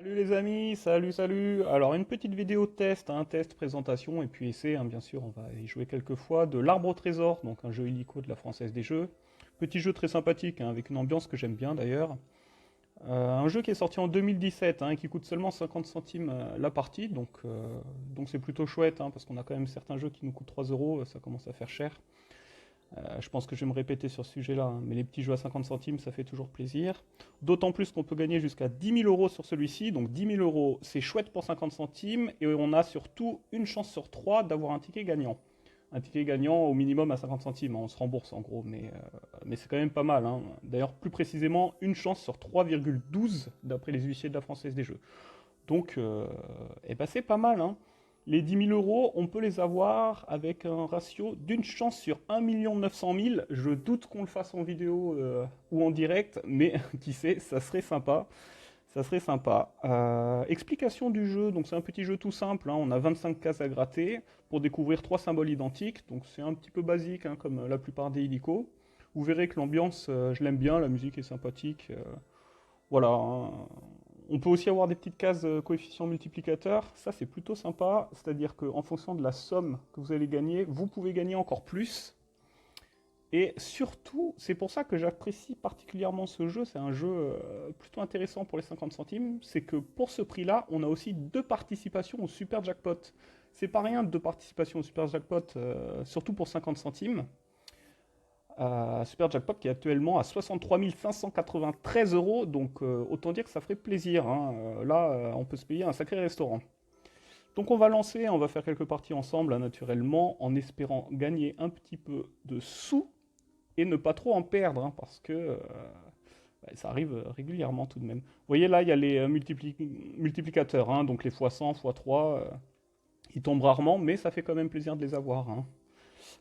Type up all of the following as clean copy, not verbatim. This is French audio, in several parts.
Salut les amis, salut. Alors une petite vidéo test, un test présentation et puis essai, hein, bien sûr, on va y jouer quelques fois, de l'Arbre au Trésor, donc un jeu illico de la Française des Jeux. Petit jeu très sympathique, hein, avec une ambiance que j'aime bien d'ailleurs. Un jeu qui est sorti en 2017, hein, qui coûte seulement 50 centimes la partie, donc c'est plutôt chouette, hein, parce qu'on a quand même certains jeux qui nous coûtent 3 euros, ça commence à faire cher. Je pense que je vais me répéter sur ce sujet-là, hein, mais les petits jeux à 50 centimes, ça fait toujours plaisir. D'autant plus qu'on peut gagner jusqu'à 10 000 euros sur celui-ci. Donc 10 000 euros, c'est chouette pour 50 centimes. Et on a surtout une chance sur trois d'avoir un ticket gagnant. Un ticket gagnant au minimum à 50 centimes, hein, on se rembourse en gros, mais c'est quand même pas mal, hein. D'ailleurs, plus précisément, une chance sur 3,12 d'après les huissiers de la Française des Jeux. Donc, eh ben c'est pas mal, hein. Les 10 000 euros, on peut les avoir avec un ratio d'une chance sur 1 900 000. Je doute qu'on le fasse en vidéo ou en direct, mais qui sait, ça serait sympa. Ça serait sympa. Explication du jeu, donc c'est un petit jeu tout simple, hein. On a 25 cases à gratter pour découvrir trois symboles identiques, donc c'est un petit peu basique, hein, comme la plupart des illico. Vous verrez que l'ambiance, je l'aime bien, la musique est sympathique. Voilà, hein. On peut aussi avoir des petites cases coefficients multiplicateurs. Ça, c'est plutôt sympa. C'est-à-dire qu'en fonction de la somme que vous allez gagner, vous pouvez gagner encore plus. Et surtout, c'est pour ça que j'apprécie particulièrement ce jeu. C'est un jeu plutôt intéressant pour les 50 centimes. C'est que pour ce prix-là, on a aussi deux participations au super jackpot. C'est pas rien, deux participations au super jackpot, surtout pour 50 centimes. Super Jackpot qui est actuellement à 63 593 euros, donc autant dire que ça ferait plaisir, hein. Là, on peut se payer un sacré restaurant. Donc on va lancer, on va faire quelques parties ensemble, hein, naturellement, en espérant gagner un petit peu de sous et ne pas trop en perdre, hein, parce que bah, ça arrive régulièrement tout de même. Vous voyez là, il y a les multiplicateurs, hein, donc les x100, x3, ils tombent rarement, mais ça fait quand même plaisir de les avoir, hein.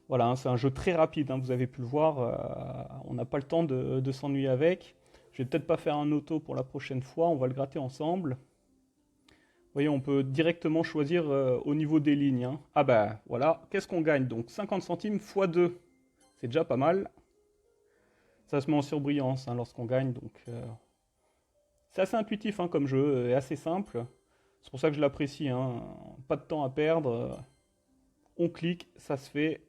Voilà, hein, c'est un jeu très rapide, hein, vous avez pu le voir. On n'a pas le temps de s'ennuyer avec. Je vais peut-être pas faire un auto pour la prochaine fois, on va le gratter ensemble. Vous voyez, on peut directement choisir au niveau des lignes, hein. Ah bah voilà, qu'est-ce qu'on gagne? Donc 50 centimes x 2, c'est déjà pas mal. Ça se met en surbrillance, hein, lorsqu'on gagne, donc c'est assez intuitif, hein, comme jeu, et assez simple. C'est pour ça que je l'apprécie, hein. Pas de temps à perdre. On clique, ça se fait.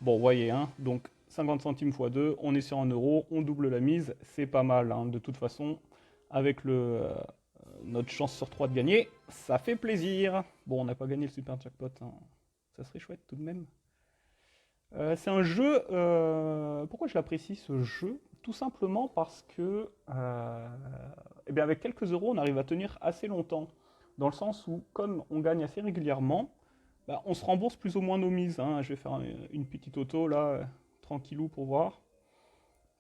Bon, vous voyez, hein, donc 50 centimes x 2, on est sur 1 euro, on double la mise, c'est pas mal, hein, de toute façon, avec notre chance sur 3 de gagner, ça fait plaisir. Bon, on n'a pas gagné le super jackpot, hein. Ça serait chouette tout de même. C'est un jeu, pourquoi je l'apprécie ce jeu? Tout simplement parce que, eh bien avec quelques euros, on arrive à tenir assez longtemps. Dans le sens où, comme on gagne assez régulièrement, bah, on se rembourse plus ou moins nos mises, hein. Je vais faire une petite auto là, tranquillou pour voir.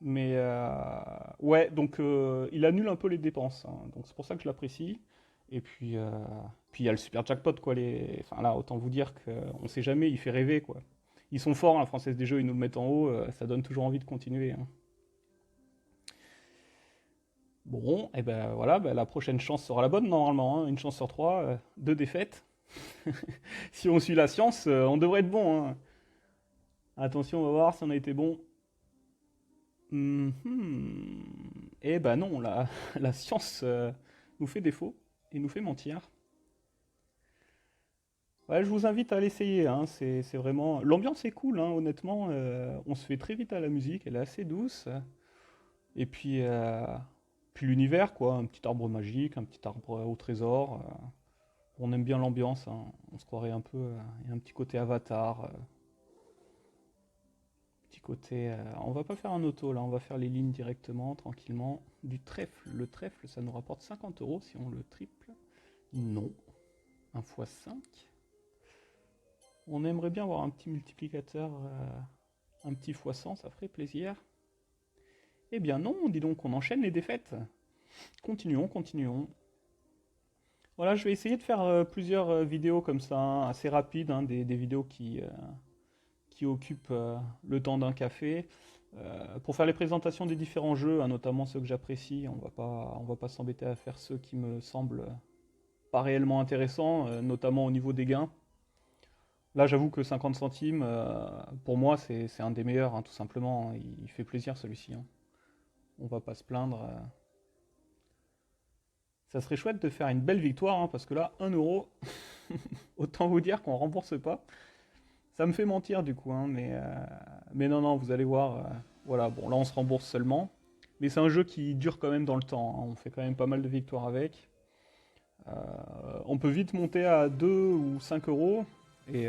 Mais ouais, donc il annule un peu les dépenses, hein. Donc c'est pour ça que je l'apprécie. Et puis il y a le super jackpot, quoi. Enfin là, autant vous dire qu'on sait jamais, il fait rêver, quoi. Ils sont forts, hein, la Française des Jeux, ils nous le mettent en haut, ça donne toujours envie de continuer, hein. Bon, et ben voilà, ben, la prochaine chance sera la bonne normalement, hein. Une chance sur trois, deux défaites. Si on suit la science, on devrait être bon, hein. Attention, on va voir si on a été bon. Eh ben non, la science nous fait défaut et nous fait mentir. Ouais, je vous invite à l'essayer, hein, c'est vraiment... L'ambiance est cool, hein, honnêtement, on se fait très vite à la musique, elle est assez douce. Et puis l'univers, quoi, un petit arbre magique, un petit arbre au trésor. On aime bien l'ambiance, hein, on se croirait un peu... Il y a un petit côté avatar, petit côté... on va pas faire un auto, là, on va faire les lignes directement, tranquillement. Du trèfle, le trèfle, ça nous rapporte 50 euros si on le triple. Non, un x 5. On aimerait bien avoir un petit multiplicateur, un petit x 100, ça ferait plaisir. Eh bien non, dis donc, on enchaîne les défaites. Continuons. Voilà, je vais essayer de faire plusieurs vidéos comme ça, hein, assez rapides, hein, des vidéos qui occupent le temps d'un café. Pour faire les présentations des différents jeux, hein, notamment ceux que j'apprécie, on va pas s'embêter à faire ceux qui me semblent pas réellement intéressants, notamment au niveau des gains. Là, j'avoue que 50 centimes, pour moi, c'est un des meilleurs, hein, tout simplement, hein. Il fait plaisir celui-ci, hein. On va pas se plaindre. Ça serait chouette de faire une belle victoire, hein, parce que là, 1 euro, autant vous dire qu'on rembourse pas. Ça me fait mentir du coup, hein, mais non, non, vous allez voir. Voilà, bon, là on se rembourse seulement. Mais c'est un jeu qui dure quand même dans le temps, hein. On fait quand même pas mal de victoires avec. Euh, on peut vite monter à 2 ou 5 euros. Et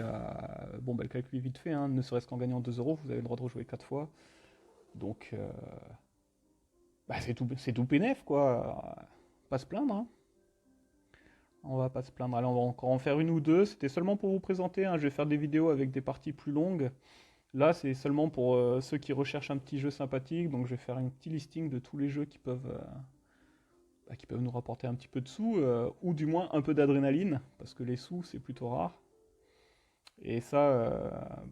bon, bah, le calcul est vite fait, hein. Ne serait-ce qu'en gagnant 2 euros, vous avez le droit de rejouer 4 fois. Donc, bah, c'est tout bénef, quoi. Pas se plaindre, hein. On va pas se plaindre. Allez, on va encore en faire une ou deux. C'était seulement pour vous présenter, hein. Je vais faire des vidéos avec des parties plus longues. Là, c'est seulement pour ceux qui recherchent un petit jeu sympathique. Donc, je vais faire un petit listing de tous les jeux qui peuvent nous rapporter un petit peu de sous, ou du moins un peu d'adrénaline, parce que les sous, c'est plutôt rare. Et ça,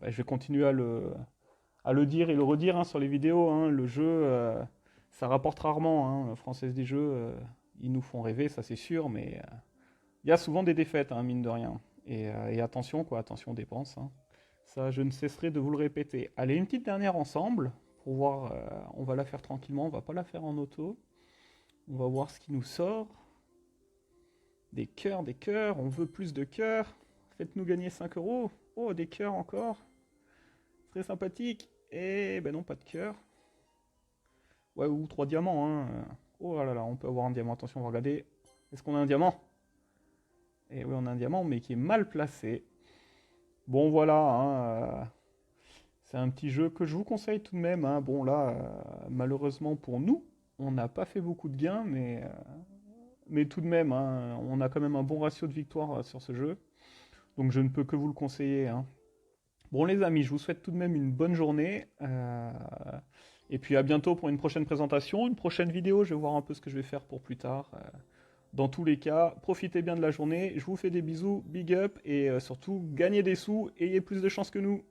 bah, je vais continuer à le dire et le redire, hein, sur les vidéos, hein. Le jeu, ça rapporte rarement, hein. Française des jeux, ils nous font rêver, ça c'est sûr, mais il y a souvent des défaites, hein, mine de rien. Et attention, quoi, attention aux dépenses, hein. Ça, je ne cesserai de vous le répéter. Allez, une petite dernière ensemble, pour voir, on va la faire tranquillement, on va pas la faire en auto. On va voir ce qui nous sort. Des cœurs, on veut plus de cœurs. Faites-nous gagner 5 euros. Oh, des cœurs encore. Très sympathique. Et ben non, pas de cœur. Ouais, ou 3 diamants, hein. Oh là là, on peut avoir un diamant. Attention, on va regarder. Est-ce qu'on a un diamant? Et oui, on a un diamant, mais qui est mal placé. Bon, voilà, hein, c'est un petit jeu que je vous conseille tout de même, hein. Bon, là, malheureusement pour nous, on n'a pas fait beaucoup de gains, mais tout de même, hein, on a quand même un bon ratio de victoire sur ce jeu. Donc je ne peux que vous le conseiller, hein. Bon les amis, je vous souhaite tout de même une bonne journée. Et puis à bientôt pour une prochaine présentation, une prochaine vidéo. Je vais voir un peu ce que je vais faire pour plus tard. Dans tous les cas, profitez bien de la journée. Je vous fais des bisous, big up et surtout gagnez des sous, ayez plus de chance que nous.